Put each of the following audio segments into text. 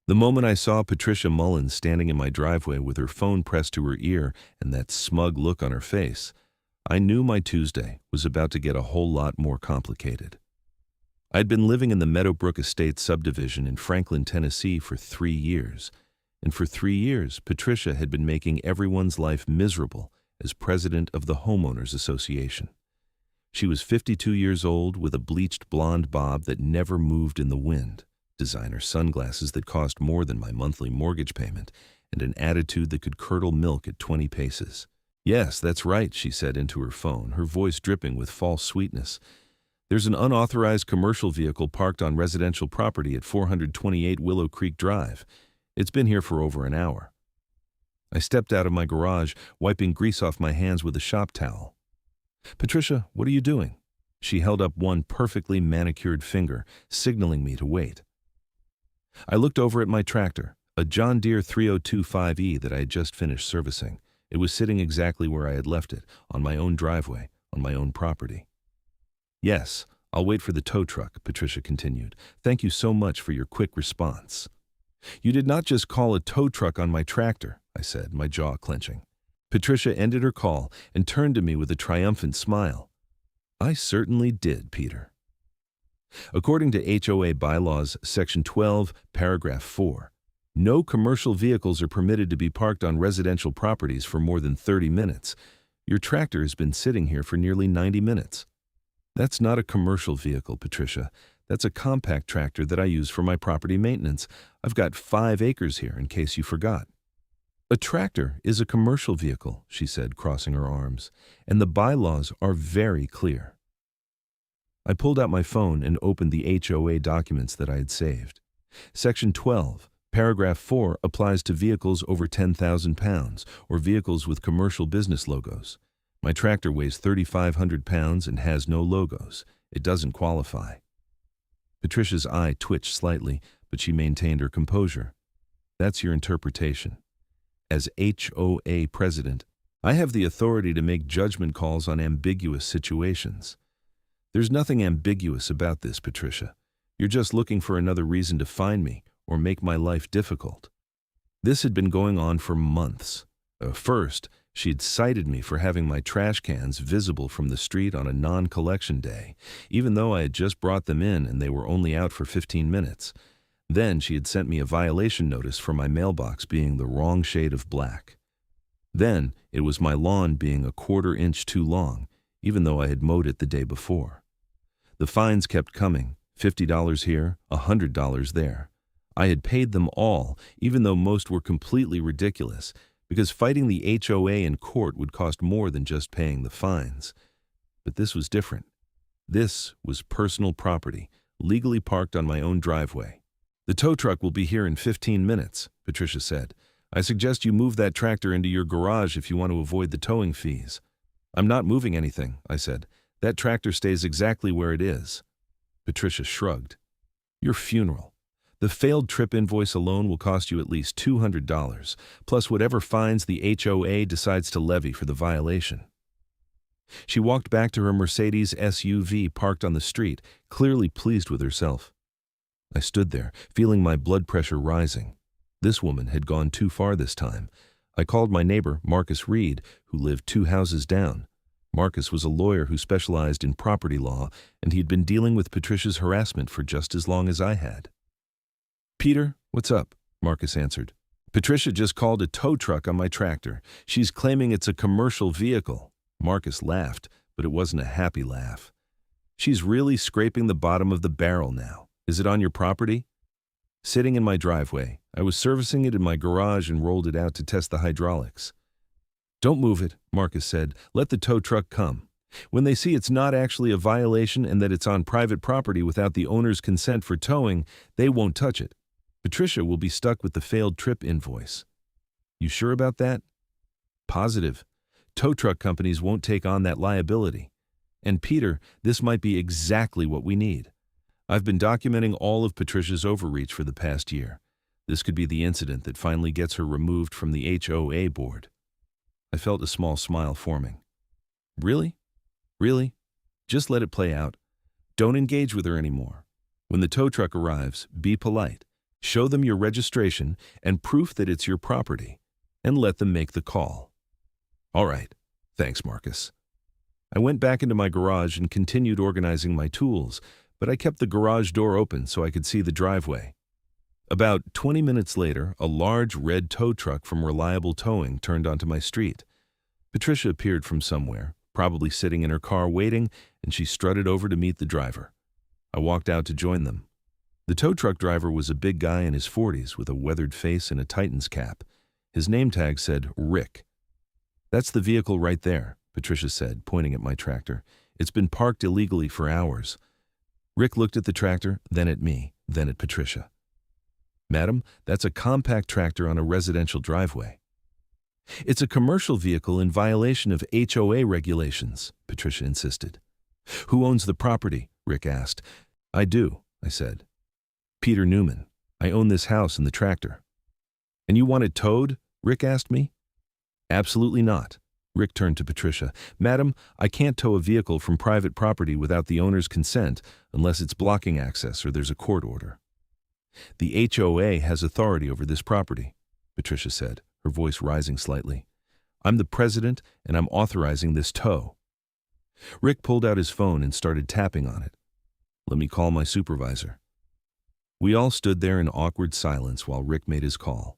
The moment I saw Patricia Mullins standing in my driveway with her phone pressed to her ear and that smug look on her face, I knew my Tuesday was about to get a whole lot more complicated. I'd been living in the Meadowbrook Estates subdivision in Franklin, Tennessee for 3 years, and for 3 years Patricia had been making everyone's life miserable as president of the Homeowners Association. She was 52 years old with a bleached blonde bob that never moved in the wind, designer sunglasses that cost more than my monthly mortgage payment, and an attitude that could curdle milk at 20 paces. "Yes, that's right," she said into her phone, her voice dripping with false sweetness. "There's an unauthorized commercial vehicle parked on residential property at 428 Willow Creek Drive. It's been here for over an hour." I stepped out of my garage, wiping grease off my hands with a shop towel. "Patricia, what are you doing?" She held up one perfectly manicured finger, signaling me to wait. I looked over at my tractor, a John Deere 3025E that I had just finished servicing. It was sitting exactly where I had left it, on my own driveway, on my own property. "Yes, I'll wait for the tow truck," Patricia continued. "Thank you so much for your quick response." "You did not just call a tow truck on my tractor," I said, my jaw clenching. Patricia ended her call and turned to me with a triumphant smile. "I certainly did, Peter." According to HOA bylaws, Section 12, Paragraph 4, no commercial vehicles are permitted to be parked on residential properties for more than 30 minutes. Your tractor has been sitting here for nearly 90 minutes. "That's not a commercial vehicle, Patricia. That's a compact tractor that I use for my property maintenance. I've got 5 acres here, in case you forgot." "A tractor is a commercial vehicle," she said, crossing her arms, "and the bylaws are very clear." I pulled out my phone and opened the HOA documents that I had saved. Section 12, Paragraph 4 applies to vehicles over 10,000 pounds, or vehicles with commercial business logos. My tractor weighs 3,500 pounds and has no logos. It doesn't qualify. Patricia's eye twitched slightly, but she maintained her composure. "That's your interpretation. As HOA president, I have the authority to make judgment calls on ambiguous situations. There's nothing ambiguous about this, Patricia. You're just looking for another reason to find me or make my life difficult." This had been going on for months. First, she'd cited me for having my trash cans visible from the street on a non-collection day, even though I had just brought them in and they were only out for 15 minutes. Then she had sent me a violation notice for my mailbox being the wrong shade of black. Then it was my lawn being a 1/4 inch too long, even though I had mowed it the day before. The fines kept coming, $50 here, $100 there. I had paid them all, even though most were completely ridiculous, because fighting the HOA in court would cost more than just paying the fines. But this was different. This was personal property, legally parked on my own driveway. "The tow truck will be here in 15 minutes, Patricia said. "I suggest you move that tractor into your garage if you want to avoid the towing fees." "I'm not moving anything," I said. "That tractor stays exactly where it is." Patricia shrugged. "Your funeral. The failed trip invoice alone will cost you at least $200, plus whatever fines the HOA decides to levy for the violation." She walked back to her Mercedes SUV parked on the street, clearly pleased with herself. I stood there, feeling my blood pressure rising. This woman had gone too far this time. I called my neighbor, Marcus Reed, who lived 2 houses down. Marcus was a lawyer who specialized in property law, and he'd been dealing with Patricia's harassment for just as long as I had. "Peter, what's up?" Marcus answered. "Patricia just called a tow truck on my tractor. She's claiming it's a commercial vehicle." Marcus laughed, but it wasn't a happy laugh. "She's really scraping the bottom of the barrel now. Is it on your property?" "Sitting in my driveway. I was servicing it in my garage and rolled it out to test the hydraulics." "Don't move it," Marcus said. "Let the tow truck come. When they see it's not actually a violation and that it's on private property without the owner's consent for towing, they won't touch it. Patricia will be stuck with the failed trip invoice." "You sure about that?" "Positive. Tow truck companies won't take on that liability. And Peter, this might be exactly what we need. I've been documenting all of Patricia's overreach for the past year. This could be the incident that finally gets her removed from the HOA board." I felt a small smile forming. "Really? Really? Just let it play out. Don't engage with her anymore. When the tow truck arrives, be polite. Show them your registration and proof that it's your property, and let them make the call. All right. Thanks, Marcus. I went back into my garage and continued organizing my tools, but I kept the garage door open so I could see the driveway. About 20 minutes later, a large red tow truck from Reliable Towing turned onto my street. Patricia appeared from somewhere, probably sitting in her car waiting, and she strutted over to meet the driver. I walked out to join them. The tow truck driver was a big guy in his 40s with a weathered face and a Titan's cap. His name tag said Rick. "That's the vehicle right there," Patricia said, pointing at my tractor. "It's been parked illegally for hours." Rick looked at the tractor, then at me, then at Patricia. "Madam, that's a compact tractor on a residential driveway." "It's a commercial vehicle in violation of HOA regulations," Patricia insisted. "Who owns the property?" Rick asked. "I do," I said. "Peter Newman. I own this house and the tractor." "And you want it towed?" Rick asked me. "Absolutely not." Rick turned to Patricia. "Madam, I can't tow a vehicle from private property without the owner's consent unless it's blocking access or there's a court order." "The HOA has authority over this property," Patricia said, her voice rising slightly. "I'm the president and I'm authorizing this tow." Rick pulled out his phone and started tapping on it. "Let me call my supervisor." We all stood there in awkward silence while Rick made his call.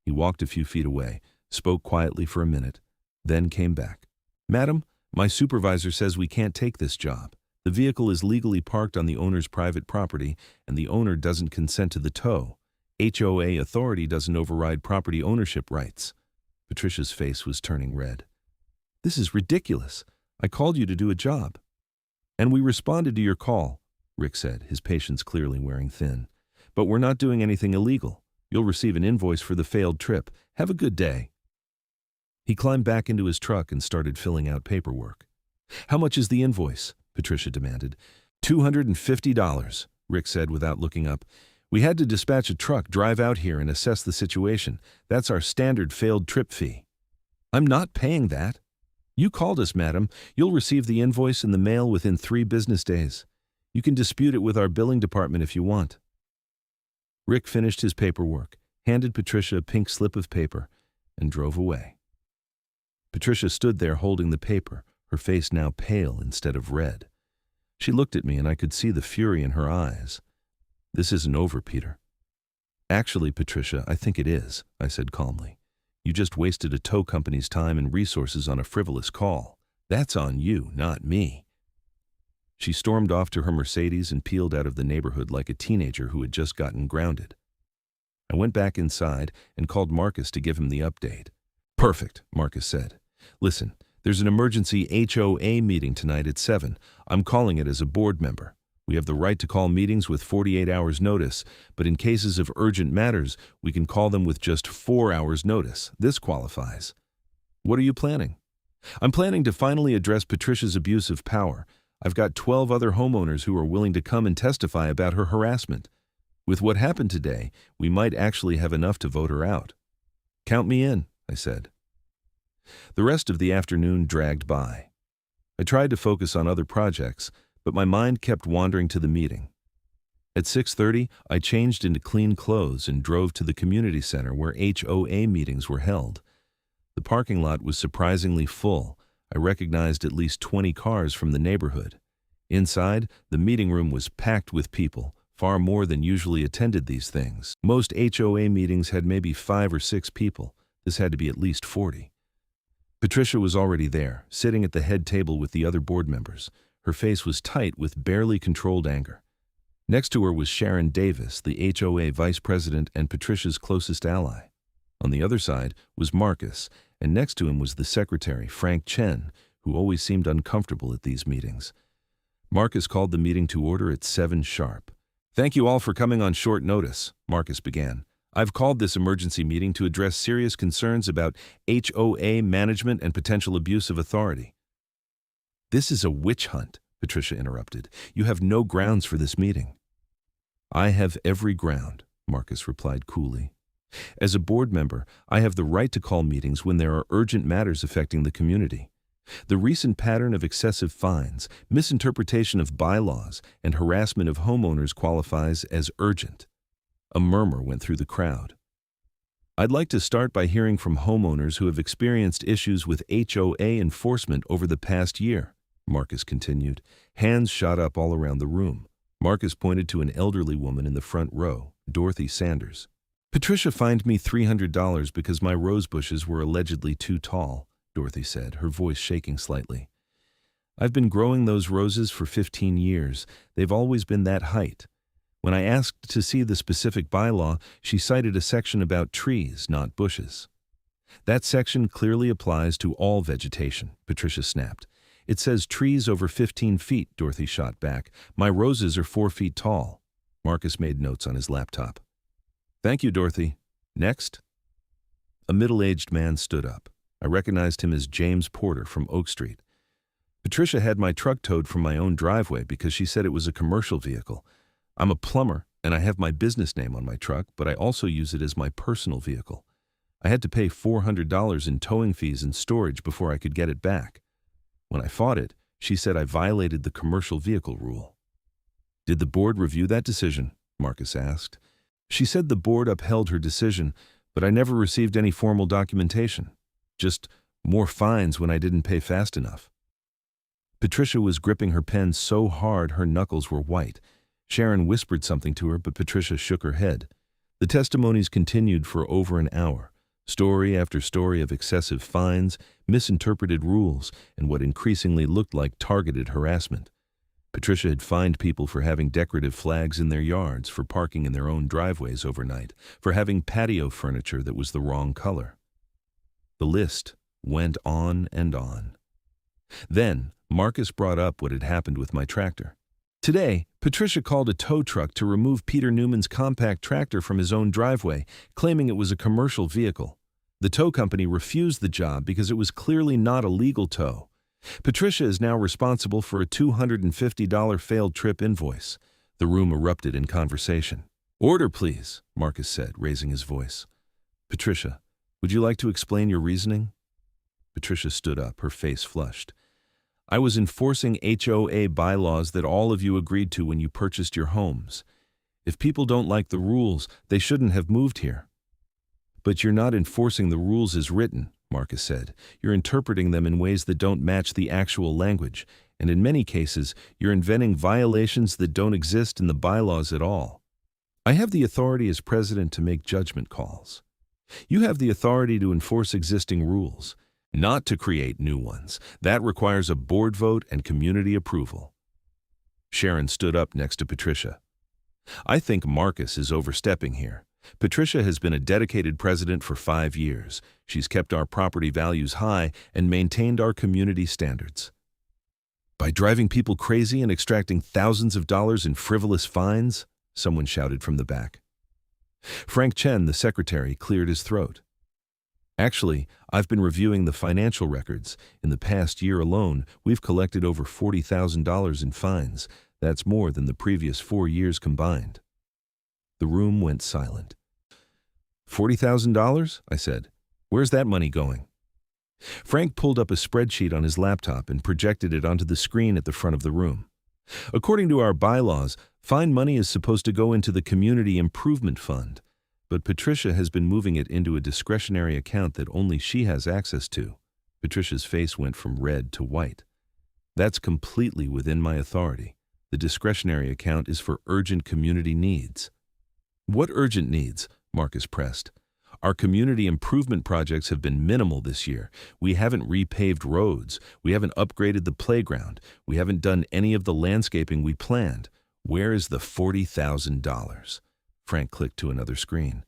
He walked a few feet away, spoke quietly for a minute, then came back. "Madam, my supervisor says we can't take this job. The vehicle is legally parked on the owner's private property, and the owner doesn't consent to the tow. HOA authority doesn't override property ownership rights." Patricia's face was turning red. "This is ridiculous. I called you to do a job." "And we responded to your call," Rick said, his patience clearly wearing thin. "But we're not doing anything illegal. You'll receive an invoice for the failed trip. Have a good day." He climbed back into his truck and started filling out paperwork. "How much is the invoice?" Patricia demanded. $250, Rick said without looking up. "We had to dispatch a truck, drive out here, and assess the situation. That's our standard failed trip fee." "I'm not paying that." "You called us, madam. You'll receive the invoice in the mail within 3 business days. You can dispute it with our billing department if you want." Rick finished his paperwork, handed Patricia a pink slip of paper, and drove away. Patricia stood there holding the paper, her face now pale instead of red. She looked at me and I could see the fury in her eyes. "This isn't over, Peter." "Actually, Patricia, I think it is," I said calmly. "You just wasted a tow company's time and resources on a frivolous call. That's on you, not me." She stormed off to her Mercedes and peeled out of the neighborhood like a teenager who had just gotten grounded. I went back inside and called Marcus to give him the update. "Perfect," Marcus said. "Listen, there's an emergency HOA meeting tonight at 7. I'm calling it as a board member. We have the right to call meetings with 48 hours notice, but in cases of urgent matters, we can call them with just 4 hours notice. This qualifies." "What are you planning?" "I'm planning to finally address Patricia's abuse of power. I've got 12 other homeowners who are willing to come and testify about her harassment. With what happened today, we might actually have enough to vote her out." "Count me in," I said. The rest of the afternoon dragged by. I tried to focus on other projects, but my mind kept wandering to the meeting. At 6:30, I changed into clean clothes and drove to the community center where HOA meetings were held. The parking lot was surprisingly full. I recognized at least 20 cars from the neighborhood. Inside, the meeting room was packed with people, far more than usually attended these things. Most HOA meetings had maybe 5 or 6 people. This had to be at least 40. Patricia was already there, sitting at the head table with the other board members. Her face was tight with barely controlled anger. Next to her was Sharon Davis, the HOA vice president and Patricia's closest ally. On the other side was Marcus, and next to him was the secretary, Frank Chen, who always seemed uncomfortable at these meetings. Marcus called the meeting to order at 7 sharp. "Thank you all for coming on short notice," Marcus began. "I've called this emergency meeting to address serious concerns about HOA management and potential abuse of authority." "This is a witch hunt," Patricia interrupted. "You have no grounds for this meeting." "I have every ground," Marcus replied coolly. "As a board member, I have the right to call meetings when there are urgent matters affecting the community. The recent pattern of excessive fines, misinterpretation of bylaws, and harassment of homeowners qualifies as urgent." A murmur went through the crowd. I'd like to start by hearing from homeowners who have experienced issues with HOA enforcement over the past year, Marcus continued. Hands shot up all around the room. Marcus pointed to an elderly woman in the front row, Dorothy Sanders. Patricia fined me $300 because my rose bushes were allegedly too tall, Dorothy said, her voice shaking slightly. I've been growing those roses for 15 years. They've always been that height. When I asked to see the specific bylaw, she cited a section about trees, not bushes. That section clearly applies to all vegetation, Patricia snapped. It says trees over 15 feet, Dorothy shot back. My roses are 4 feet tall. Marcus made notes on his laptop. Thank you, Dorothy. Next. A middle-aged man stood up. I recognized him as James Porter from Oak Street. Patricia had my truck towed from my own driveway because she said it was a commercial vehicle. I'm a plumber, and I have my business name on my truck, but I also use it as my personal vehicle. I had to pay $400 in towing fees and storage before I could get it back. When I fought it, she said I violated the commercial vehicle rule. Did the board review that decision? Marcus asked. She said the board upheld her decision, but I never received any formal documentation. Just more fines when I didn't pay fast enough. Patricia was gripping her pen so hard her knuckles were white. Sharon whispered something to her, but Patricia shook her head. The testimonies continued for over an hour. Story after story of excessive fines, misinterpreted rules, and what increasingly looked like targeted harassment. Patricia had fined people for having decorative flags in their yards, for parking in their own driveways overnight, for having patio furniture that was the wrong color. The list went on and on. Then, Marcus brought up what had happened with my tractor. Today, Patricia called a tow truck to remove Peter Newman's compact tractor from his own driveway, claiming it was a commercial vehicle. The tow company refused the job because it was clearly not a legal tow. Patricia is now responsible for a $250 failed trip invoice. The room erupted in conversation. Order, please, Marcus said, raising his voice. Patricia, would you like to explain your reasoning? Patricia stood up, her face flushed. I was enforcing HOA bylaws that all of you agreed to when you purchased your homes. If people don't like the rules, they shouldn't have moved here. But you're not enforcing the rules as written, Marcus said. You're interpreting them in ways that don't match the actual language, and in many cases, you're inventing violations that don't exist in the bylaws at all. I have the authority as president to make judgment calls. You have the authority to enforce existing rules, not to create new ones. That requires a board vote and community approval. Sharon stood up next to Patricia. I think Marcus is overstepping here. Patricia has been a dedicated president for 5 years. She's kept our property values high and maintained our community standards. By driving people crazy and extracting thousands of dollars in frivolous fines, someone shouted from the back. Frank Chen, the secretary, cleared his throat. Actually, I've been reviewing the financial records. In the past year alone, we've collected over $40,000 in fines. That's more than the previous 4 years combined. The room went silent. $40,000? I said. Where's that money going? Frank pulled up a spreadsheet on his laptop and projected it onto the screen at the front of the room. According to our bylaws, fine money is supposed to go into the Community Improvement Fund. But Patricia has been moving it into a discretionary account that only she has access to. Patricia's face went from red to white. That's completely within my authority. The discretionary account is for urgent community needs. What urgent needs? Marcus pressed. Our community improvement projects have been minimal this year. We haven't repaved roads. We haven't upgraded the playground. We haven't done any of the landscaping we planned. Where is the $40,000? Frank clicked to another screen.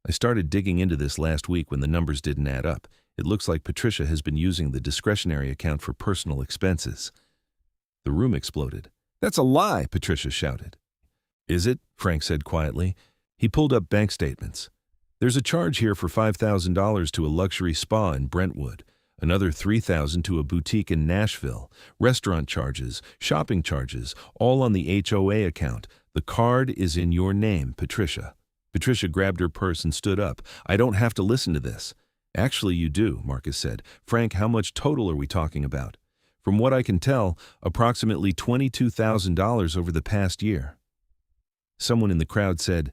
I started digging into this last week when the numbers didn't add up. It looks like Patricia has been using the discretionary account for personal expenses. The room exploded. That's a lie, Patricia shouted. Is it? Frank said quietly. He pulled up bank statements. There's a charge here for $5,000 to a luxury spa in Brentwood, another $3,000 to a boutique in Nashville, restaurant charges, shopping charges, all on the HOA account. The card is in your name, Patricia. Patricia grabbed her purse and stood up. I don't have to listen to this. Actually, you do, Marcus said. Frank, how much total are we talking about? From what I can tell, approximately $22,000 over the past year. Someone in the crowd said,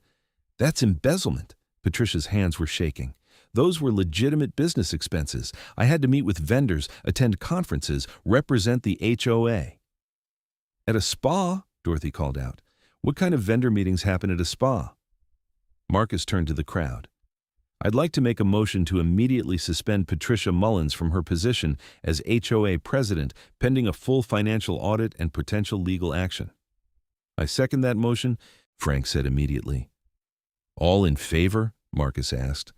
That's embezzlement. Patricia's hands were shaking. Those were legitimate business expenses. I had to meet with vendors, attend conferences, represent the HOA. At a spa? Dorothy called out. What kind of vendor meetings happen at a spa? Marcus turned to the crowd. I'd like to make a motion to immediately suspend Patricia Mullins from her position as HOA president, pending a full financial audit and potential legal action. I second that motion, Frank said immediately. All in favor? Marcus asked.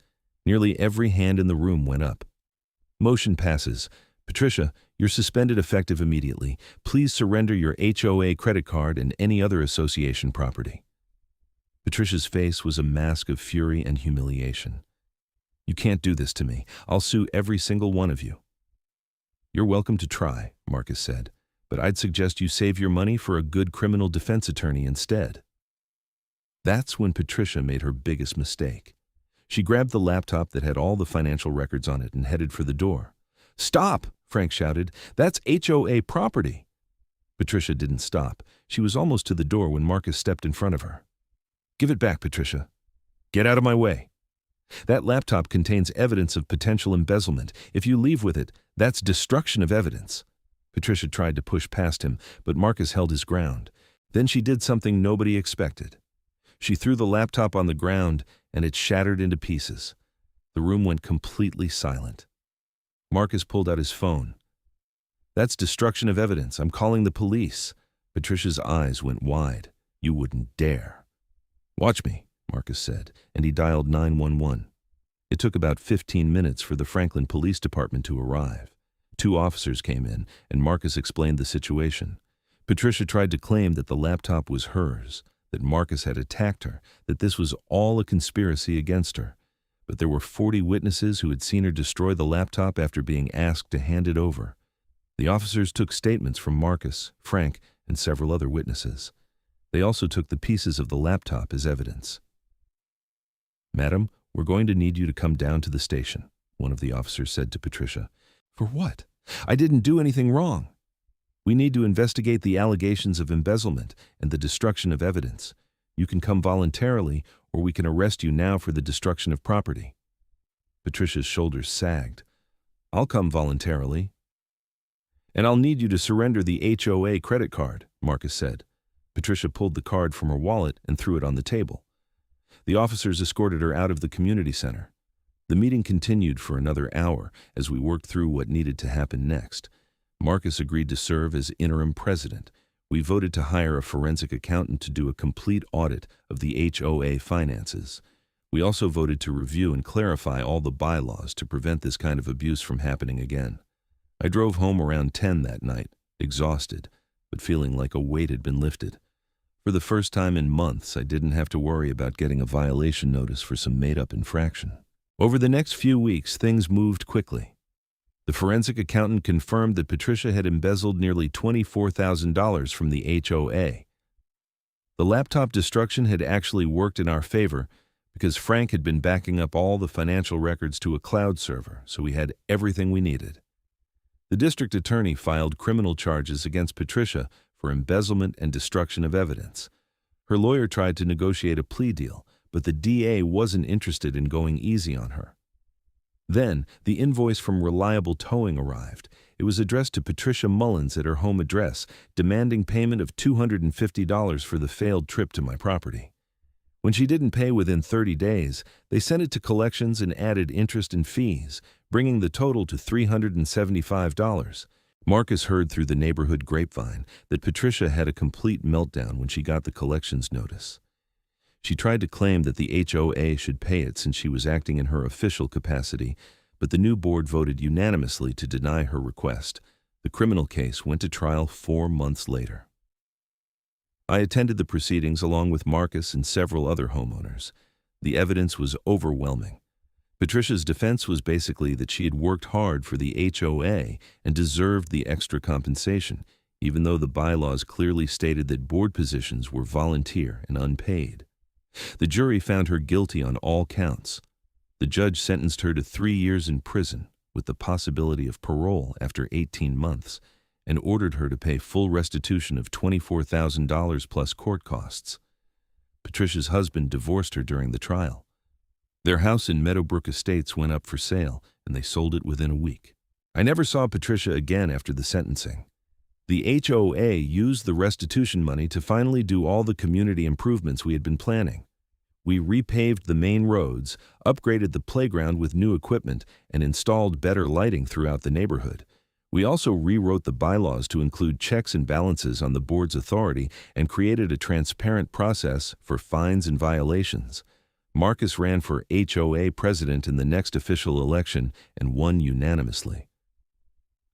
Nearly every hand in the room went up. Motion passes. Patricia, you're suspended effective immediately. Please surrender your HOA credit card and any other association property. Patricia's face was a mask of fury and humiliation. You can't do this to me. I'll sue every single one of you. You're welcome to try, Marcus said, but I'd suggest you save your money for a good criminal defense attorney instead. That's when Patricia made her biggest mistake. She grabbed the laptop that had all the financial records on it and headed for the door. Stop, Frank shouted. That's HOA property. Patricia didn't stop. She was almost to the door when Marcus stepped in front of her. Give it back, Patricia. Get out of my way. That laptop contains evidence of potential embezzlement. If you leave with it, that's destruction of evidence. Patricia tried to push past him, but Marcus held his ground. Then she did something nobody expected. She threw the laptop on the ground, and it shattered into pieces. The room went completely silent. Marcus pulled out his phone. That's destruction of evidence. I'm calling the police. Patricia's eyes went wide. You wouldn't dare. Watch me, Marcus said, and he dialed 911. It took about 15 minutes for the Franklin Police Department to arrive. 2 officers came in, and Marcus explained the situation. Patricia tried to claim that the laptop was hers, that Marcus had attacked her, that this was all a conspiracy against her. But there were 40 witnesses who had seen her destroy the laptop after being asked to hand it over. The officers took statements from Marcus, Frank, and several other witnesses. They also took the pieces of the laptop as evidence. Madam, we're going to need you to come down to the station, one of the officers said to Patricia. For what? I didn't do anything wrong. We need to investigate the allegations of embezzlement and the destruction of evidence. You can come voluntarily, or we can arrest you now for the destruction of property. Patricia's shoulders sagged. I'll come voluntarily. And I'll need you to surrender the HOA credit card, Marcus said. Patricia pulled the card from her wallet and threw it on the table. The officers escorted her out of the community center. The meeting continued for another hour as we worked through what needed to happen next. Marcus agreed to serve as interim president. We voted to hire a forensic accountant to do a complete audit of the HOA finances. We also voted to review and clarify all the bylaws to prevent this kind of abuse from happening again. I drove home around 10 that night, exhausted, but feeling like a weight had been lifted. For the first time in months, I didn't have to worry about getting a violation notice for some made-up infraction. Over the next few weeks, things moved quickly. The forensic accountant confirmed that Patricia had embezzled nearly $24,000 from the HOA. The laptop destruction had actually worked in our favor because Frank had been backing up all the financial records to a cloud server, so we had everything we needed. The district attorney filed criminal charges against Patricia for embezzlement and destruction of evidence. Her lawyer tried to negotiate a plea deal, but the DA wasn't interested in going easy on her. Then, the invoice from Reliable Towing arrived. It was addressed to Patricia Mullins at her home address, demanding payment of $250 for the failed trip to my property. When she didn't pay within 30 days, they sent it to collections and added interest and fees, bringing the total to $375. Marcus heard through the neighborhood grapevine that Patricia had a complete meltdown when she got the collections notice. She tried to claim that the HOA should pay it since she was acting in her official capacity, but the new board voted unanimously to deny her request. The criminal case went to trial 4 months later. I attended the proceedings along with Marcus and several other homeowners. The evidence was overwhelming. Patricia's defense was basically that she had worked hard for the HOA and deserved the extra compensation, even though the bylaws clearly stated that board positions were volunteer and unpaid. The jury found her guilty on all counts. The judge sentenced her to 3 years in prison with the possibility of parole after 18 months and ordered her to pay full restitution of $24,000 plus court costs. Patricia's husband divorced her during the trial. Their house in Meadowbrook Estates went up for sale, and they sold it within a week. I never saw Patricia again after the sentencing. The HOA used the restitution money to finally do all the community improvements we had been planning. We repaved the main roads, upgraded the playground with new equipment, and installed better lighting throughout the neighborhood. We also rewrote the bylaws to include checks and balances on the board's authority and created a transparent process for fines and violations. Marcus ran for HOA president in the next official election and won unanimously.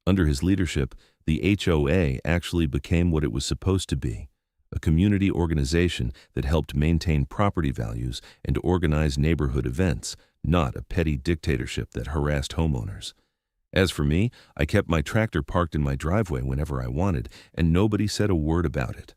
Under his leadership, the HOA actually became what it was supposed to be, a community organization that helped maintain property values and organize neighborhood events, not a petty dictatorship that harassed homeowners. As for me, I kept my tractor parked in my driveway whenever I wanted, and nobody said a word about it.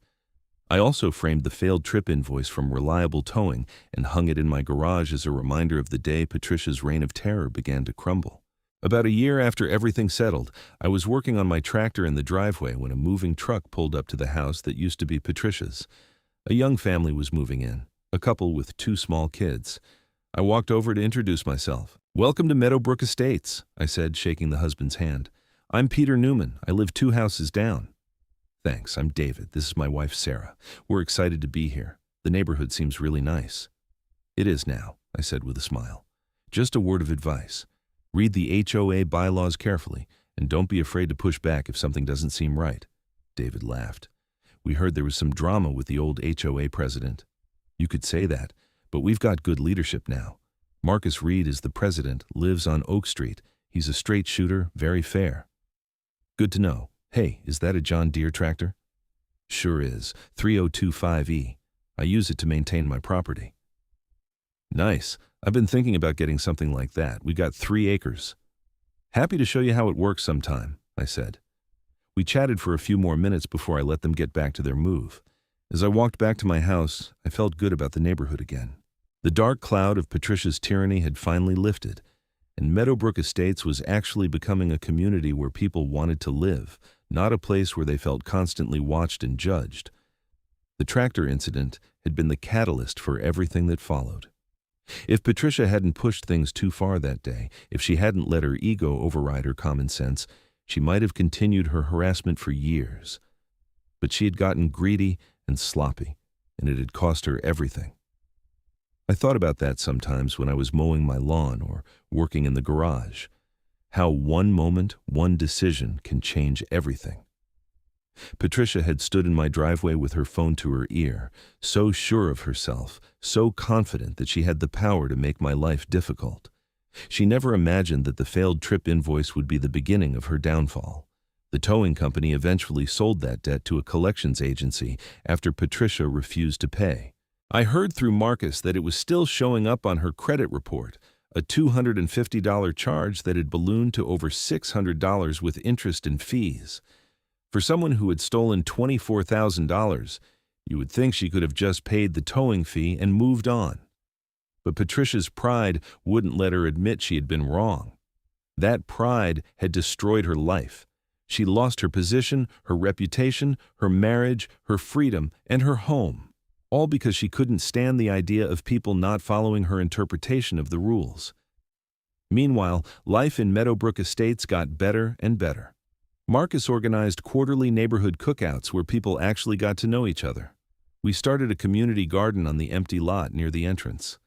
I also framed the failed trip invoice from Reliable Towing and hung it in my garage as a reminder of the day Patricia's reign of terror began to crumble. About a year after everything settled, I was working on my tractor in the driveway when a moving truck pulled up to the house that used to be Patricia's. A young family was moving in, a couple with 2 small kids. I walked over to introduce myself. "Welcome to Meadowbrook Estates," I said, shaking the husband's hand. "I'm Peter Newman. I live 2 houses down." "Thanks, I'm David. This is my wife, Sarah. We're excited to be here. The neighborhood seems really nice." "It is now," I said with a smile. "Just a word of advice. Read the HOA bylaws carefully, and don't be afraid to push back if something doesn't seem right." David laughed. "We heard there was some drama with the old HOA president." "You could say that, but we've got good leadership now. Marcus Reed is the president, lives on Oak Street. He's a straight shooter, very fair." "Good to know. Hey, is that a John Deere tractor?" "Sure is, 3025E. I use it to maintain my property." "Nice. I've been thinking about getting something like that. We got 3 acres. "Happy to show you how it works sometime," I said. We chatted for a few more minutes before I let them get back to their move. As I walked back to my house, I felt good about the neighborhood again. The dark cloud of Patricia's tyranny had finally lifted, and Meadowbrook Estates was actually becoming a community where people wanted to live, not a place where they felt constantly watched and judged. The tractor incident had been the catalyst for everything that followed. If Patricia hadn't pushed things too far that day, if she hadn't let her ego override her common sense, she might have continued her harassment for years. But she had gotten greedy and sloppy, and it had cost her everything. I thought about that sometimes when I was mowing my lawn or working in the garage. How one moment, one decision can change everything. Patricia had stood in my driveway with her phone to her ear, so sure of herself, so confident that she had the power to make my life difficult. She never imagined that the failed trip invoice would be the beginning of her downfall. The towing company eventually sold that debt to a collections agency after Patricia refused to pay. I heard through Marcus that it was still showing up on her credit report, a $250 charge that had ballooned to over $600 with interest and fees. For someone who had stolen $24,000, you would think she could have just paid the towing fee and moved on. But Patricia's pride wouldn't let her admit she had been wrong. That pride had destroyed her life. She lost her position, her reputation, her marriage, her freedom, and her home, all because she couldn't stand the idea of people not following her interpretation of the rules. Meanwhile, life in Meadowbrook Estates got better and better. Marcus organized quarterly neighborhood cookouts where people actually got to know each other. We started a community garden on the empty lot near the entrance.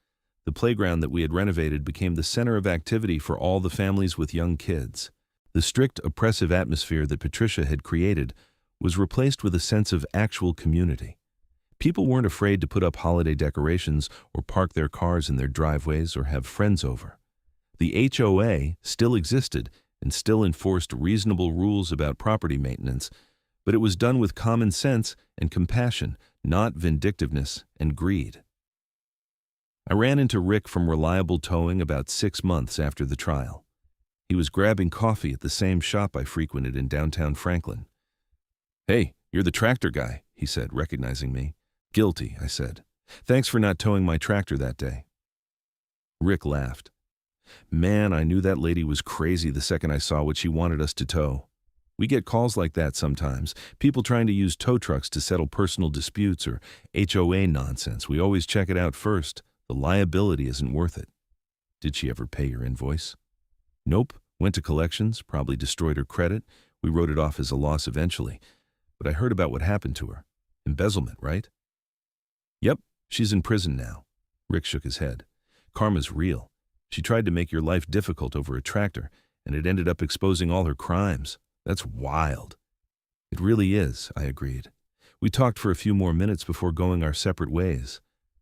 The playground that we had renovated became the center of activity for all the families with young kids. The strict, oppressive atmosphere that Patricia had created was replaced with a sense of actual community. People weren't afraid to put up holiday decorations or park their cars in their driveways or have friends over. The HOA still existed and still enforced reasonable rules about property maintenance, but it was done with common sense and compassion, not vindictiveness and greed. I ran into Rick from Reliable Towing about 6 months after the trial. He was grabbing coffee at the same shop I frequented in downtown Franklin. "Hey, you're the tractor guy," he said, recognizing me. "Guilty," I said. "Thanks for not towing my tractor that day." Rick laughed. "Man, I knew that lady was crazy the second I saw what she wanted us to tow." We get calls like that sometimes, people trying to use tow trucks to settle personal disputes or HOA nonsense. We always check it out first. The liability isn't worth it. Did she ever pay your invoice? Nope. Went to collections, probably destroyed her credit. We wrote it off as a loss eventually. But I heard about what happened to her. Embezzlement, right? Yep, she's in prison now. Rick shook his head. Karma's real. She tried to make your life difficult over a tractor, and it ended up exposing all her crimes. That's wild. It really is, I agreed. We talked for a few more minutes before going our separate ways,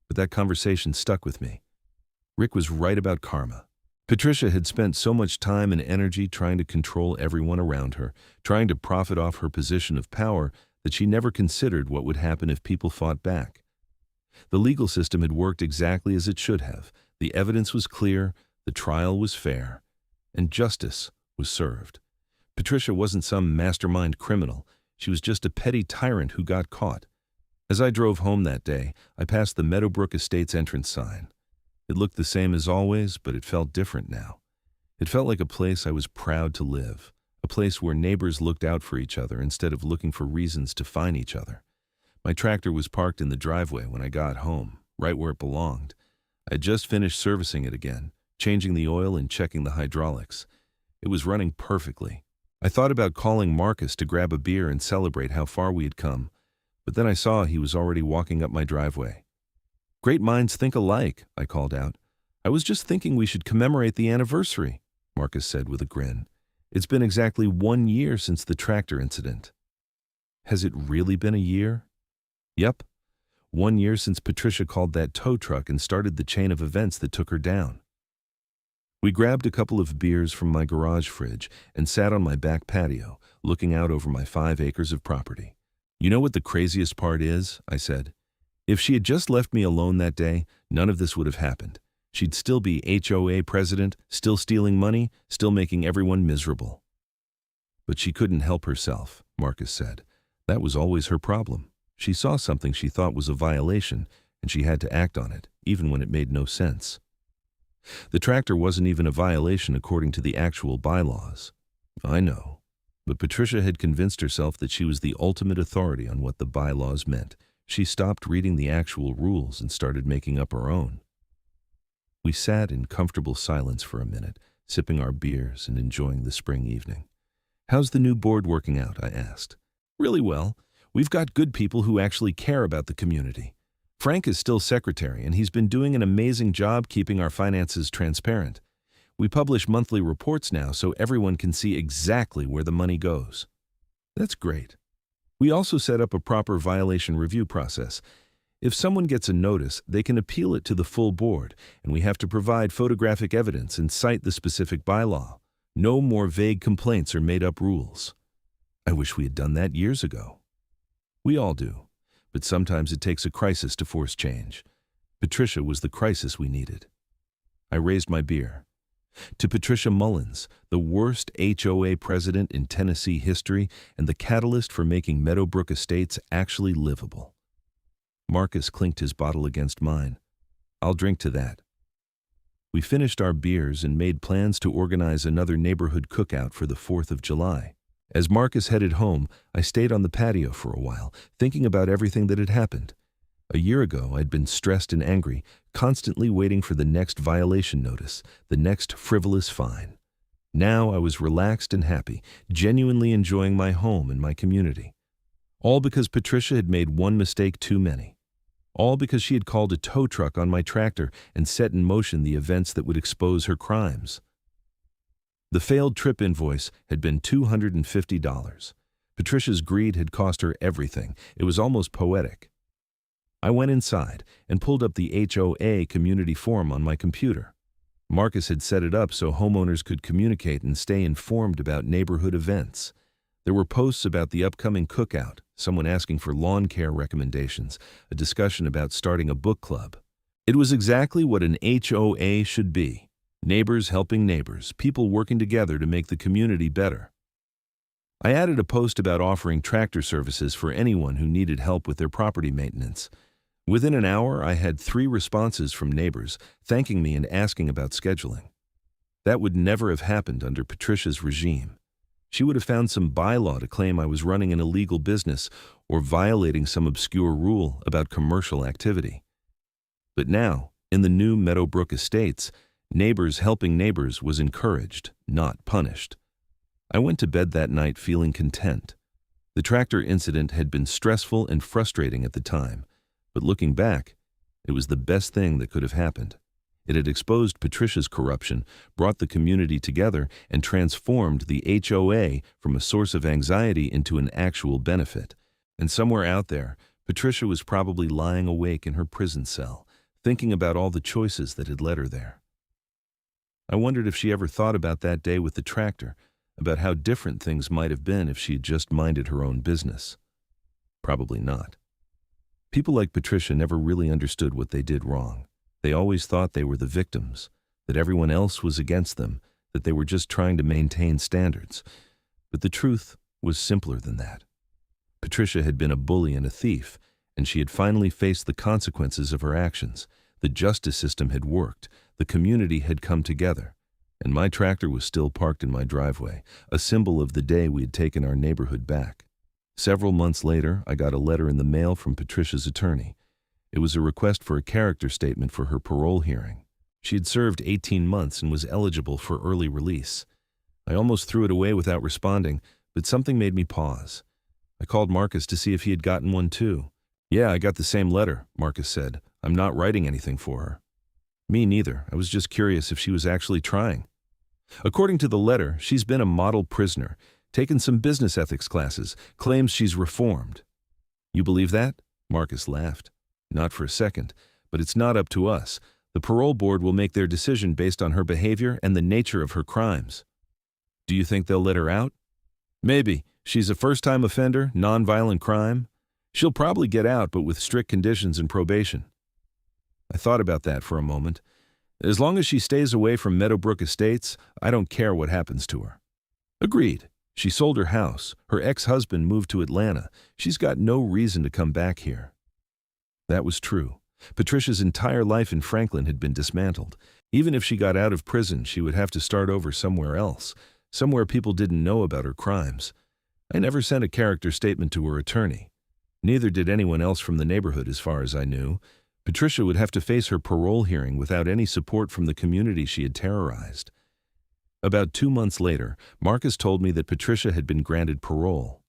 but that conversation stuck with me. Rick was right about karma. Patricia had spent so much time and energy trying to control everyone around her, trying to profit off her position of power, that she never considered what would happen if people fought back. The legal system had worked exactly as it should have. The evidence was clear, the trial was fair, and justice was served. Patricia wasn't some mastermind criminal. She was just a petty tyrant who got caught. As I drove home that day, I passed the Meadowbrook Estates entrance sign. It looked the same as always, but it felt different now. It felt like a place I was proud to live, a place where neighbors looked out for each other instead of looking for reasons to find each other. My tractor was parked in the driveway when I got home, right where it belonged. I had just finished servicing it again, changing the oil and checking the hydraulics. It was running perfectly. I thought about calling Marcus to grab a beer and celebrate how far we had come, but then I saw he was already walking up my driveway. Great minds think alike, I called out. I was just thinking we should commemorate the anniversary, Marcus said with a grin. It's been exactly 1 year since the tractor incident. Has it really been a year? Yep. 1 year since Patricia called that tow truck and started the chain of events that took her down. We grabbed a couple of beers from my garage fridge and sat on my back patio, looking out over my 5 acres of property. You know what the craziest part is? I said. If she had just left me alone that day, none of this would have happened. She'd still be HOA president, still stealing money, still making everyone miserable. But she couldn't help herself, Marcus said. That was always her problem. She saw something she thought was a violation, and she had to act on it, even when it made no sense. The tractor wasn't even a violation according to the actual bylaws. I know, but Patricia had convinced herself that she was the ultimate authority on what the bylaws meant. She stopped reading the actual rules and started making up her own. We sat in comfortable silence for a minute, sipping our beers and enjoying the spring evening. How's the new board working out? I asked. Really well. We've got good people who actually care about the community. Frank is still secretary, and he's been doing an amazing job keeping our finances transparent. We publish monthly reports now so everyone can see exactly where the money goes. That's great. We also set up a proper violation review process. If someone gets a notice, they can appeal it to the full board, and we have to provide photographic evidence and cite the specific bylaw. No more vague complaints or made-up rules. I wish we had done that years ago. We all do, but sometimes it takes a crisis to force change. Patricia was the crisis we needed. I raised my beer. To Patricia Mullins, the worst HOA president in Tennessee history and the catalyst for making Meadowbrook Estates actually livable. Marcus clinked his bottle against mine. I'll drink to that. We finished our beers and made plans to organize another neighborhood cookout for the 4th of July. As Marcus headed home, I stayed on the patio for a while, thinking about everything that had happened. A year ago, I'd been stressed and angry, constantly waiting for the next violation notice, the next frivolous fine. Now I was relaxed and happy, genuinely enjoying my home and my community. All because Patricia had made one mistake too many. All because she had called a tow truck on my tractor and set in motion the events that would expose her crimes. The failed trip invoice had been $250. Patricia's greed had cost her everything. It was almost poetic. I went inside and pulled up the HOA community forum on my computer. Marcus had set it up so homeowners could communicate and stay informed about neighborhood events. There were posts about the upcoming cookout, someone asking for lawn care recommendations, a discussion about starting a book club. It was exactly what an HOA should be. Neighbors helping neighbors, people working together to make the community better. I added a post about offering tractor services for anyone who needed help with their property maintenance. Within an hour, I had 3 responses from neighbors, thanking me and asking about scheduling. That would never have happened under Patricia's regime. She would have found some bylaw to claim I was running an illegal business or violating some obscure rule about commercial activity. But now, in the new Meadowbrook Estates, neighbors helping neighbors was encouraged, not punished. I went to bed that night feeling content. The tractor incident had been stressful and frustrating at the time, but looking back, it was the best thing that could have happened. It had exposed Patricia's corruption, brought the community together, and transformed the HOA from a source of anxiety into an actual benefit. And somewhere out there, Patricia was probably lying awake in her prison cell, thinking about all the choices that had led her there. I wondered if she ever thought about that day with the tractor, about how different things might have been if she had just minded her own business. Probably not. People like Patricia never really understood what they did wrong. They always thought they were the victims, that everyone else was against them, that they were just trying to maintain standards. But the truth was simpler than that. Patricia had been a bully and a thief, and she had finally faced the consequences of her actions. The justice system had worked, the community had come together, and my tractor was still parked in my driveway, a symbol of the day we had taken our neighborhood back. Several months later, I got a letter in the mail from Patricia's attorney. It was a request for a character statement for her parole hearing. She had served 18 months and was eligible for early release. I almost threw it away without responding, but something made me pause. I called Marcus to see if he had gotten one too. "Yeah, I got the same letter," Marcus said. "I'm not writing anything for her." "Me neither. I was just curious if she was actually trying." According to the letter, she's been a model prisoner, taken some business ethics classes, claims she's reformed. "You believe that?" Marcus laughed. "Not for a second, but it's not up to us. The parole board will make their decision based on her behavior and the nature of her crimes." "Do you think they'll let her out?" "Maybe. She's a first-time offender, nonviolent crime. She'll probably get out, but with strict conditions and probation." I thought about that for a moment. As long as she stays away from Meadowbrook Estates, I don't care what happens to her. Agreed. She sold her house. Her ex-husband moved to Atlanta. She's got no reason to come back here. That was true. Patricia's entire life in Franklin had been dismantled. Even if she got out of prison, she would have to start over somewhere else, somewhere people didn't know about her crimes. I never sent a character statement to her attorney. Neither did anyone else from the neighborhood as far as I knew. Patricia would have to face her parole hearing without any support from the community she had terrorized. About 2 months later, Marcus told me that Patricia had been granted parole.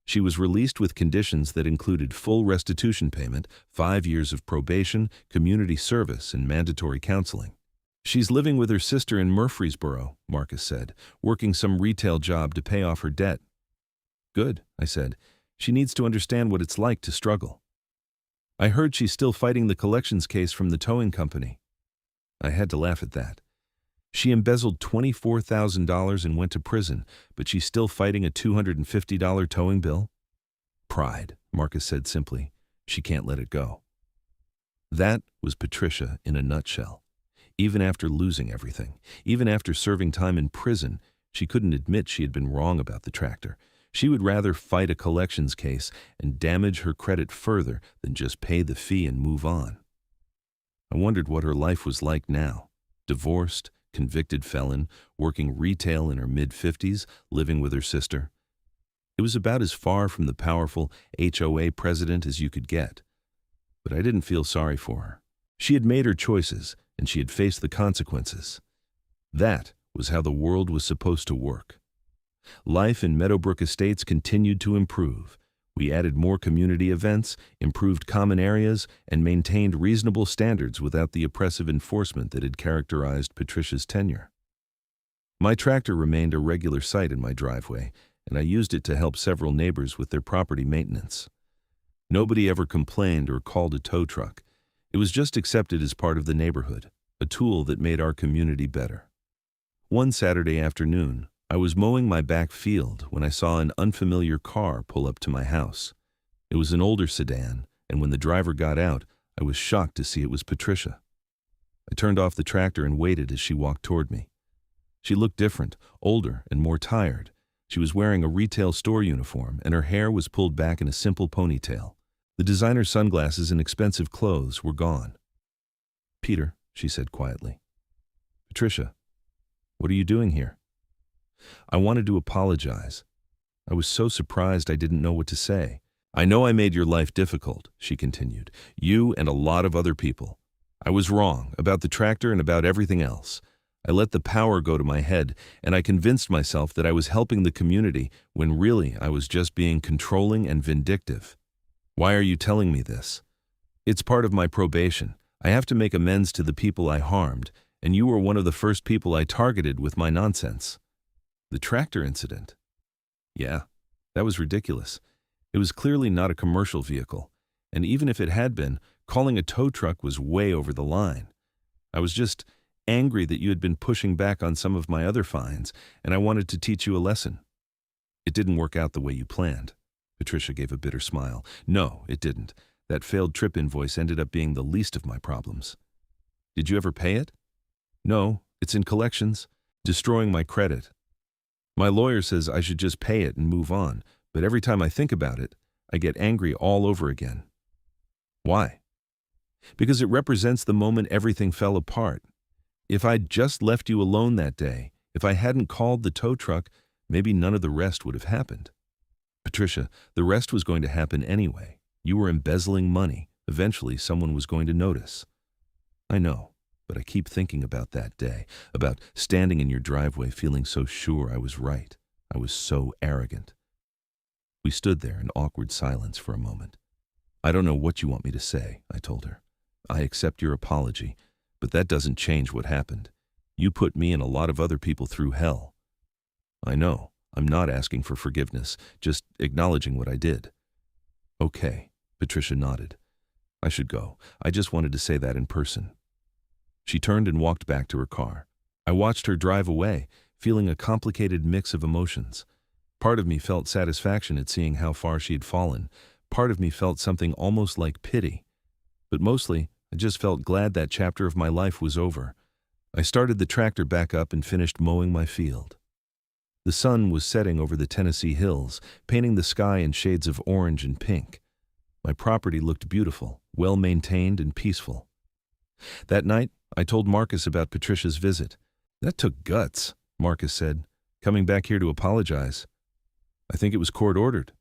She was released with conditions that included full restitution payment, 5 years of probation, community service, and mandatory counseling. "She's living with her sister in Murfreesboro," Marcus said, "working some retail job to pay off her debt." "Good," I said. "She needs to understand what it's like to struggle." "I heard she's still fighting the collections case from the towing company." I had to laugh at that. She embezzled $24,000 and went to prison, but she's still fighting a $250 towing bill? "Pride," Marcus said simply. "She can't let it go." That was Patricia in a nutshell. Even after losing everything, even after serving time in prison, she couldn't admit she had been wrong about the tractor. She would rather fight a collections case and damage her credit further than just pay the fee and move on. I wondered what her life was like now. Divorced, convicted felon, working retail in her mid-50s, living with her sister. It was about as far from the powerful HOA president as you could get. But I didn't feel sorry for her. She had made her choices, and she had faced the consequences. That was how the world was supposed to work. Life in Meadowbrook Estates continued to improve. We added more community events, improved common areas, and maintained reasonable standards without the oppressive enforcement that had characterized Patricia's tenure. My tractor remained a regular sight in my driveway, and I used it to help several neighbors with their property maintenance. Nobody ever complained or called a tow truck. It was just accepted as part of the neighborhood, a tool that made our community better. One Saturday afternoon, I was mowing my back field when I saw an unfamiliar car pull up to my house. It was an older sedan, and when the driver got out, I was shocked to see it was Patricia. I turned off the tractor and waited as she walked toward me. She looked different, older, and more tired. She was wearing a retail store uniform, and her hair was pulled back in a simple ponytail. The designer sunglasses and expensive clothes were gone. "Peter," she said quietly. "Patricia, what are you doing here?" I wanted to apologize. I was so surprised I didn't know what to say. I know I made your life difficult, she continued. You and a lot of other people. I was wrong about the tractor and about everything else. I let the power go to my head, and I convinced myself that I was helping the community when really I was just being controlling and vindictive. Why are you telling me this? It's part of my probation. I have to make amends to the people I harmed, and you were one of the first people I targeted with my nonsense. The tractor incident. Yeah, that was ridiculous. It was clearly not a commercial vehicle, and even if it had been, calling a tow truck was way over the line. I was just angry that you had been pushing back on some of my other fines, and I wanted to teach you a lesson. It didn't work out the way you planned. Patricia gave a bitter smile. No, it didn't. That failed trip invoice ended up being the least of my problems. Did you ever pay it? No, it's in collections, destroying my credit. My lawyer says I should just pay it and move on, but every time I think about it, I get angry all over again. Why? Because it represents the moment everything fell apart. If I'd just left you alone that day, if I hadn't called the tow truck, maybe none of the rest would have happened. Patricia, the rest was going to happen anyway. You were embezzling money. Eventually, someone was going to notice. I know, but I keep thinking about that day, about standing in your driveway feeling so sure I was right. I was so arrogant. We stood there in awkward silence for a moment. I don't know what you want me to say, I told her. I accept your apology, but that doesn't change what happened. You put me and a lot of other people through hell. I know. I'm not asking for forgiveness, just acknowledging what I did. Okay, Patricia nodded. I should go. I just wanted to say that in person. She turned and walked back to her car. I watched her drive away, feeling a complicated mix of emotions. Part of me felt satisfaction at seeing how far she had fallen. Part of me felt something almost like pity. But mostly, I just felt glad that chapter of my life was over. I started the tractor back up and finished mowing my field. The sun was setting over the Tennessee hills, painting the sky in shades of orange and pink. My property looked beautiful, well-maintained and peaceful. That night, I told Marcus about Patricia's visit. That took guts, Marcus said, coming back here to apologize. I think it was court-ordered.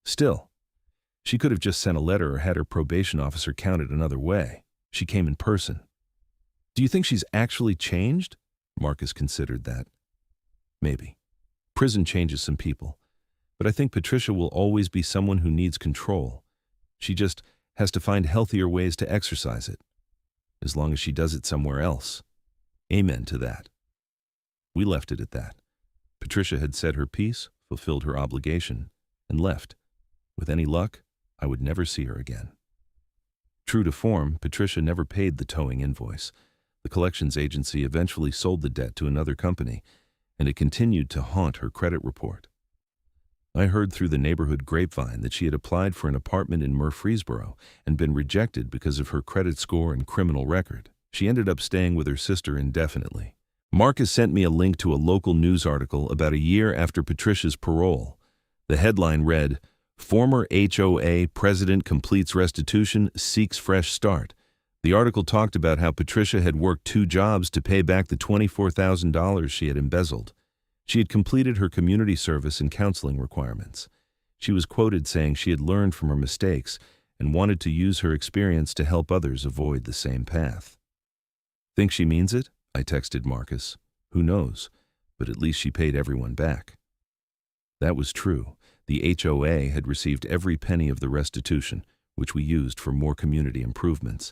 Still, she could have just sent a letter or had her probation officer count it another way. She came in person. Do you think she's actually changed? Marcus considered that. Maybe. Prison changes some people. But I think Patricia will always be someone who needs control. She just has to find healthier ways to exercise it. As long as she does it somewhere else. Amen to that. We left it at that. Patricia had said her piece, fulfilled her obligation, and left. With any luck, I would never see her again. True to form, Patricia never paid the towing invoice. The collections agency eventually sold the debt to another company, and it continued to haunt her credit report. I heard through the neighborhood grapevine that she had applied for an apartment in Murfreesboro and been rejected because of her credit score and criminal record. She ended up staying with her sister indefinitely. Marcus sent me a link to a local news article about a year after Patricia's parole. The headline read, "Former HOA President Completes Restitution, Seeks Fresh Start." The article talked about how Patricia had worked 2 jobs to pay back the $24,000 she had embezzled. She had completed her community service and counseling requirements. She was quoted saying she had learned from her mistakes and wanted to use her experience to help others avoid the same path. Think she means it? I texted Marcus. Who knows? But at least she paid everyone back. That was true. The HOA had received every penny of the restitution, which we used for more community improvements.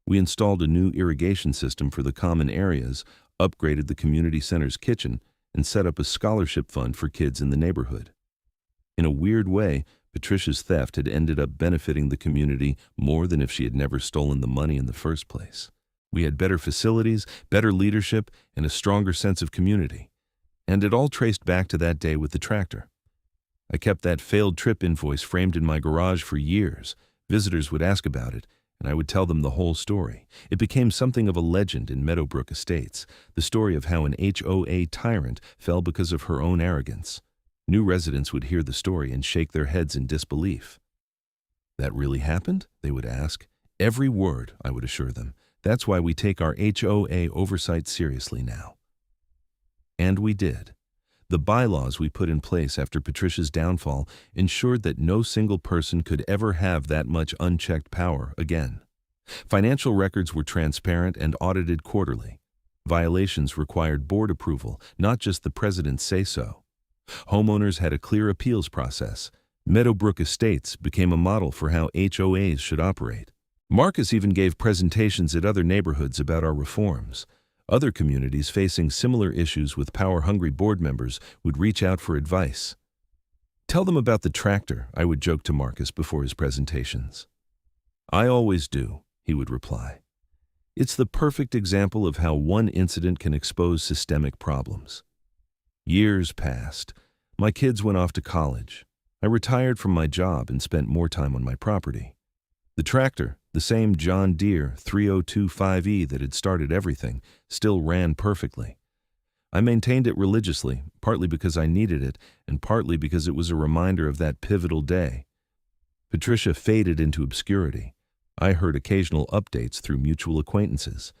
We installed a new irrigation system for the common areas, upgraded the community center's kitchen, and set up a scholarship fund for kids in the neighborhood. In a weird way, Patricia's theft had ended up benefiting the community more than if she had never stolen the money in the first place. We had better facilities, better leadership, and a stronger sense of community. And it all traced back to that day with the tractor. I kept that failed trip invoice framed in my garage for years. Visitors would ask about it, and I would tell them the whole story. It became something of a legend in Meadowbrook Estates, the story of how an HOA tyrant fell because of her own arrogance. New residents would hear the story and shake their heads in disbelief. That really happened? They would ask. Every word, I would assure them. That's why we take our HOA oversight seriously now. And we did. The bylaws we put in place after Patricia's downfall ensured that no single person could ever have that much unchecked power again. Financial records were transparent and audited quarterly. Violations required board approval, not just the president's say-so. Homeowners had a clear appeals process. Meadowbrook Estates became a model for how HOAs should operate. Marcus even gave presentations at other neighborhoods about our reforms. Other communities facing similar issues with power-hungry board members would reach out for advice. "Tell them about the tractor," I would joke to Marcus before his presentations. "I always do," he would reply. It's the perfect example of how one incident can expose systemic problems. Years passed. My kids went off to college. I retired from my job and spent more time on my property. The tractor, the same John Deere 3025E that had started everything, still ran perfectly. I maintained it religiously, partly because I needed it, and partly because it was a reminder of that pivotal day. Patricia faded into obscurity. I heard occasional updates through mutual acquaintances.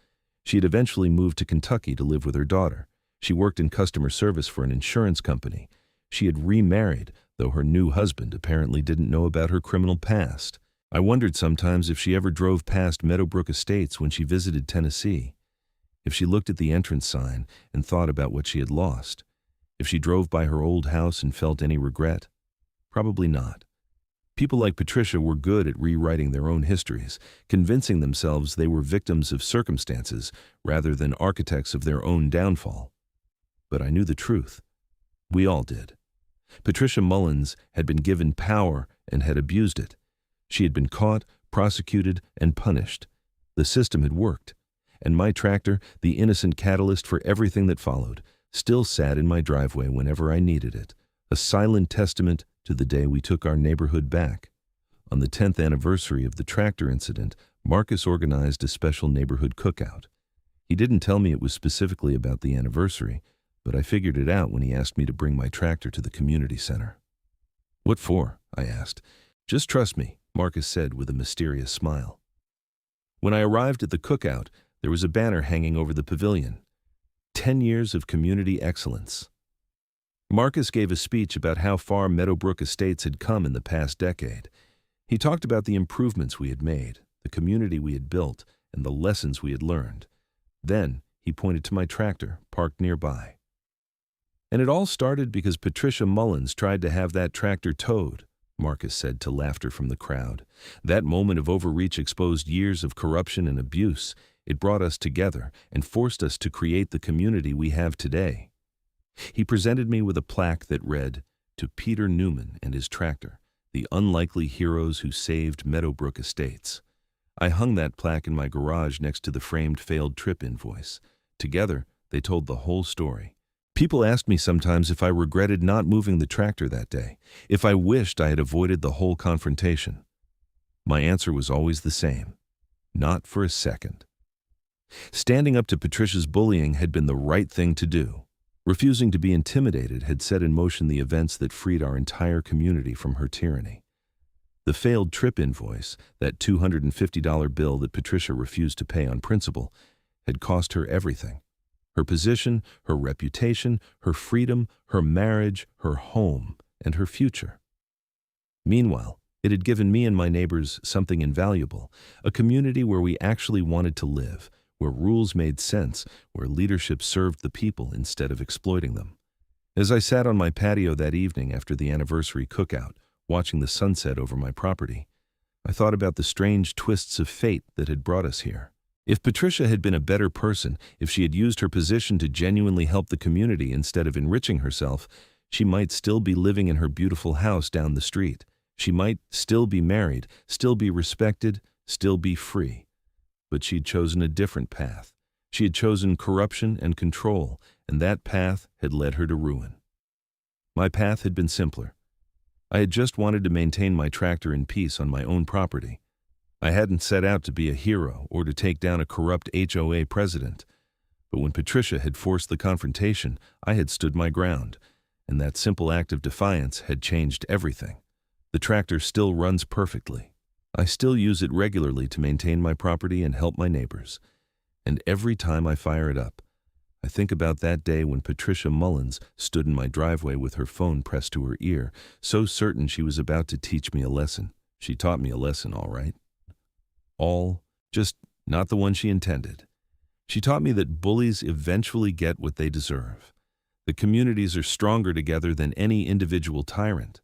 She had eventually moved to Kentucky to live with her daughter. She worked in customer service for an insurance company. She had remarried, though her new husband apparently didn't know about her criminal past. I wondered sometimes if she ever drove past Meadowbrook Estates when she visited Tennessee. If she looked at the entrance sign and thought about what she had lost. If she drove by her old house and felt any regret. Probably not. People like Patricia were good at rewriting their own histories, convincing themselves they were victims of circumstances rather than architects of their own downfall. But I knew the truth. We all did. Patricia Mullins had been given power and had abused it. She had been caught, prosecuted, and punished. The system had worked. And my tractor, the innocent catalyst for everything that followed, still sat in my driveway whenever I needed it, a silent testament to the day we took our neighborhood back. On the 10th anniversary of the tractor incident, Marcus organized a special neighborhood cookout. He didn't tell me it was specifically about the anniversary, but I figured it out when he asked me to bring my tractor to the community center. "What for?" I asked. "Just trust me," Marcus said with a mysterious smile. When I arrived at the cookout, there was a banner hanging over the pavilion. 10 years of community excellence. Marcus gave a speech about how far Meadowbrook Estates had come in the past decade. He talked about the improvements we had made, the community we had built, and the lessons we had learned. Then he pointed to my tractor, parked nearby. "And it all started because Patricia Mullins tried to have that tractor towed," Marcus said to laughter from the crowd. "That moment of overreach exposed years of corruption and abuse. It brought us together and forced us to create the community we have today." He presented me with a plaque that read, "To Peter Newman and his tractor, the unlikely heroes who saved Meadowbrook Estates." I hung that plaque in my garage next to the framed failed trip invoice. Together, they told the whole story. People asked me sometimes if I regretted not moving the tractor that day, if I wished I had avoided the whole confrontation. My answer was always the same. Not for a second. Standing up to Patricia's bullying had been the right thing to do. Refusing to be intimidated had set in motion the events that freed our entire community from her tyranny. The failed trip invoice, that $250 bill that Patricia refused to pay on principle, had cost her everything. Her position, her reputation, her freedom, her marriage, her home, and her future. Meanwhile, it had given me and my neighbors something invaluable, a community where we actually wanted to live, where rules made sense, where leadership served the people instead of exploiting them. As I sat on my patio that evening after the anniversary cookout, watching the sunset over my property, I thought about the strange twists of fate that had brought us here. If Patricia had been a better person, if she had used her position to genuinely help the community instead of enriching herself, she might still be living in her beautiful house down the street. She might still be married, still be respected, still be free. But she'd chosen a different path. She had chosen corruption and control, and that path had led her to ruin. My path had been simpler. I had just wanted to maintain my tractor in peace on my own property. I hadn't set out to be a hero or to take down a corrupt HOA president. But when Patricia had forced the confrontation, I had stood my ground, and that simple act of defiance had changed everything. The tractor still runs perfectly. I still use it regularly to maintain my property and help my neighbors. And every time I fire it up, I think about that day when Patricia Mullins stood in my driveway with her phone pressed to her ear, so certain she was about to teach me a lesson. She taught me a lesson, all right. Just not the one she intended. She taught me that bullies eventually get what they deserve. That communities are stronger together than any individual tyrant.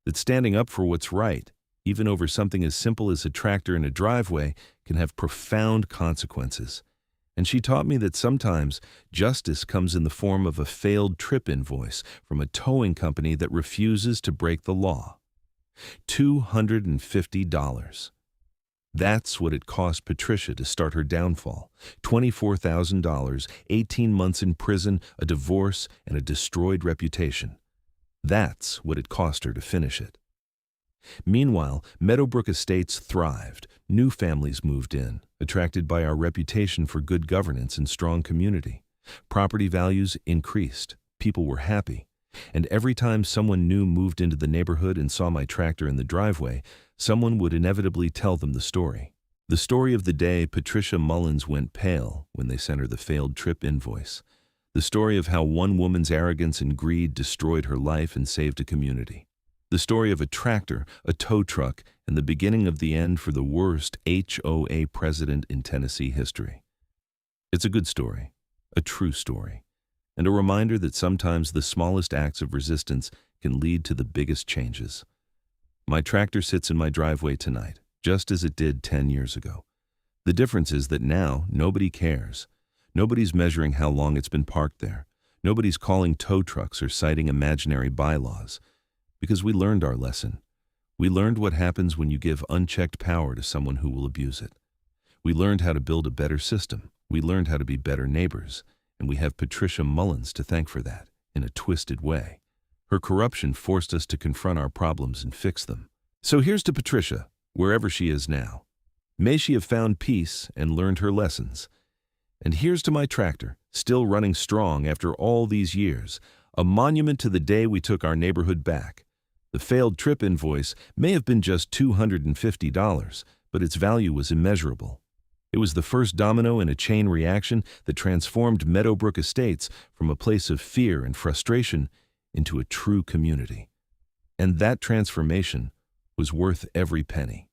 That standing up for what's right, even over something as simple as a tractor in a driveway, can have profound consequences. And she taught me that sometimes justice comes in the form of a failed trip invoice from a towing company that refuses to break the law. $250. That's what it cost Patricia to start her downfall. $24,000, 18 months in prison, a divorce, and a destroyed reputation. That's what it cost her to finish it. Meanwhile, Meadowbrook Estates thrived. New families moved in, attracted by our reputation for good governance and strong community. Property values increased. People were happy. And every time someone new moved into the neighborhood and saw my tractor in the driveway, someone would inevitably tell them the story. The story of the day Patricia Mullins went pale when they sent her the failed trip invoice. The story of how one woman's arrogance and greed destroyed her life and saved a community. The story of a tractor, a tow truck, and the beginning of the end for the worst HOA president in Tennessee history. It's a good story, a true story, and a reminder that sometimes the smallest acts of resistance can lead to the biggest changes. My tractor sits in my driveway tonight, just as it did 10 years ago. The difference is that now nobody cares. Nobody's measuring how long it's been parked there. Nobody's calling tow trucks or citing imaginary bylaws. Because we learned our lesson. We learned what happens when you give unchecked power to someone who will abuse it. We learned how to build a better system. We learned how to be better neighbors. And we have Patricia Mullins to thank for that, in a twisted way. Her corruption forced us to confront our problems and fix them. So here's to Patricia, wherever she is now. May she have found peace and learned her lessons. And here's to my tractor, still running strong after all these years, a monument to the day we took our neighborhood back. The failed trip invoice may have been just $250, but its value was immeasurable. It was the first domino in a chain reaction that transformed Meadowbrook Estates from a place of fear and frustration into a true community. And that transformation was worth every penny.